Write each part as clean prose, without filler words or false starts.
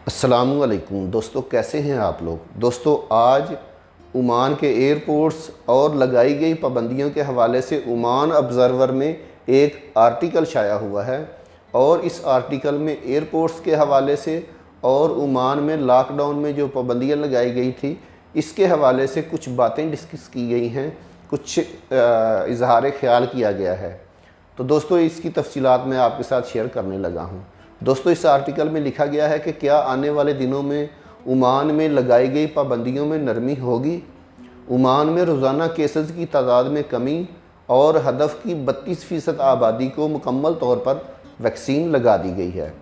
अस्सलामुअलैकुम दोस्तों, कैसे हैं आप लोग। दोस्तों, आज ओमान के एयरपोर्ट्स और लगाई गई पाबंदियों के हवाले से ओमान ऑब्ज़र्वर में एक आर्टिकल शाया हुआ है और इस आर्टिकल में एयरपोर्ट्स के हवाले से और ओमान में लॉकडाउन में जो पाबंदियां लगाई गई थी इसके हवाले से कुछ बातें डिस्कस की गई हैं, कुछ इजहार ख्याल किया गया है। तो दोस्तों, इसकी तफसीलात मैं आपके साथ शेयर करने लगा हूँ। दोस्तों, इस आर्टिकल में लिखा गया है कि क्या आने वाले दिनों में ओमान में लगाई गई पाबंदियों में नरमी होगी। ओमान में रोज़ाना केसेस की तादाद में कमी और हदफ की 32% आबादी को मुकम्मल तौर पर वैक्सीन लगा दी गई है।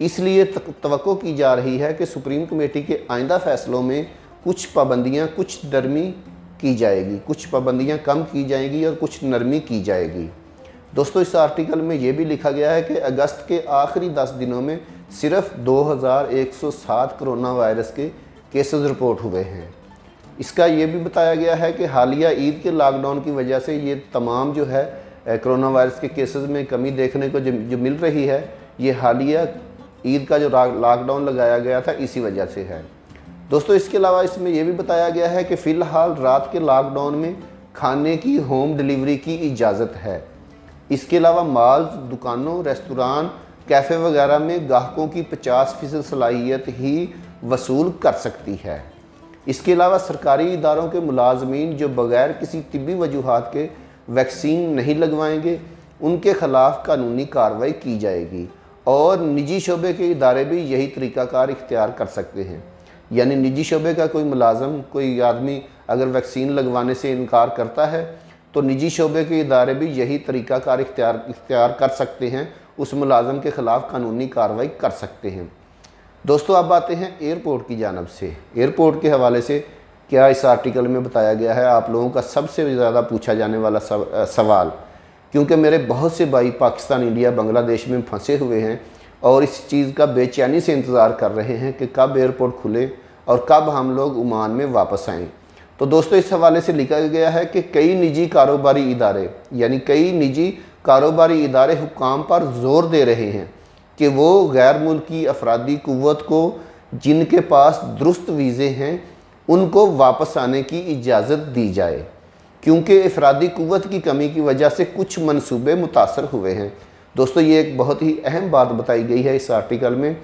इसलिए तवक्को की जा रही है कि सुप्रीम कमेटी के आइंदा फ़ैसलों में कुछ पाबंदियाँ कुछ नरमी की जाएगी, कुछ पाबंदियाँ कम की जाएंगी और कुछ नरमी की जाएगी। दोस्तों, इस आर्टिकल में ये भी लिखा गया है कि अगस्त के आखिरी 10 दिनों में सिर्फ 2107 कोरोना वायरस के केसेस रिपोर्ट हुए हैं। इसका ये भी बताया गया है कि हालिया ईद के लॉकडाउन की वजह से ये तमाम जो है कोरोना वायरस के केसेस में कमी देखने को जो मिल रही है, ये हालिया ईद का जो लॉकडाउन लगाया गया था इसी वजह से है। दोस्तों, इसके अलावा इसमें यह भी बताया गया है कि फ़िलहाल रात के लॉकडाउन में खाने की होम डिलीवरी की इजाज़त है। इसके अलावा मॉल्स, दुकानों, रेस्तोरां, कैफ़े वगैरह में ग्राहकों की 50% सलाहियत ही वसूल कर सकती है। इसके अलावा सरकारी इदारों के मुलाजमीन जो बग़ैर किसी तिब्बी वजूहात के वैक्सीन नहीं लगवाएंगे उनके ख़िलाफ़ कानूनी कार्रवाई की जाएगी और निजी शोबे के इदारे भी यही तरीक़ाकार इख्तियार कर सकते हैं। यानी निजी शोबे का कोई मुलाजम, कोई आदमी अगर वैक्सीन लगवाने से इनकार करता है तो निजी शोबे के इदारे भी यही तरीक़ाकार इख्तियार कर सकते हैं, उस मुलाजम के ख़िलाफ़ कानूनी कार्रवाई कर सकते हैं। दोस्तों, अब आते हैं एयरपोर्ट की जानिब से। एयरपोर्ट के हवाले से क्या इस आर्टिकल में बताया गया है, आप लोगों का सबसे ज़्यादा पूछा जाने वाला सवाल, क्योंकि मेरे बहुत से भाई पाकिस्तान, इंडिया, बांग्लादेश में फंसे हुए हैं और इस चीज़ का बेचैनी से इंतज़ार कर रहे हैं कि कब एयरपोर्ट खुले और कब हम लोग ओमान में वापस आएँ। तो दोस्तों, इस हवाले से लिखा गया है कि कई निजी कारोबारी इदारे हुक्काम पर ज़ोर दे रहे हैं कि वो गैर मुल्की अफरादी कुव्वत को जिनके पास दुरुस्त वीज़े हैं उनको वापस आने की इजाज़त दी जाए, क्योंकि अफरादी कुव्वत की कमी की वजह से कुछ मनसूबे मुतासर हुए हैं। दोस्तों, ये एक बहुत ही अहम बात बताई गई है इस आर्टिकल में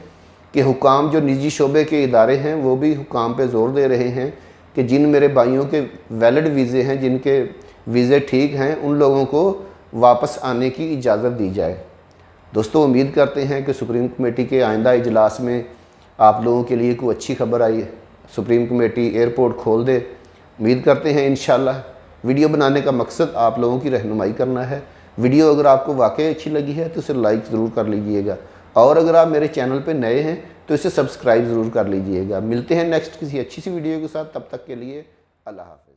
कि हुक्काम, जो निजी शोबे के इदारे हैं, वो भी हुक्काम पे ज़ोर दे रहे हैं कि जिन मेरे भाइयों के वैलिड वीज़े हैं, जिनके वीज़े ठीक हैं, उन लोगों को वापस आने की इजाज़त दी जाए। दोस्तों, उम्मीद करते हैं कि सुप्रीम कमेटी के आइंदा इजलास में आप लोगों के लिए कोई अच्छी खबर आई, सुप्रीम कमेटी एयरपोर्ट खोल दे। उम्मीद करते हैं इंशाल्लाह। वीडियो बनाने का मकसद आप लोगों की रहनुमाई करना है। वीडियो अगर आपको वाकई अच्छी लगी है तो इसे लाइक ज़रूर कर लीजिएगा और अगर आप मेरे चैनल पर नए हैं तो इसे सब्सक्राइब ज़रूर कर लीजिएगा। मिलते हैं नेक्स्ट किसी अच्छी सी वीडियो के साथ, तब तक के लिए अल्लाह हाफ़िज़।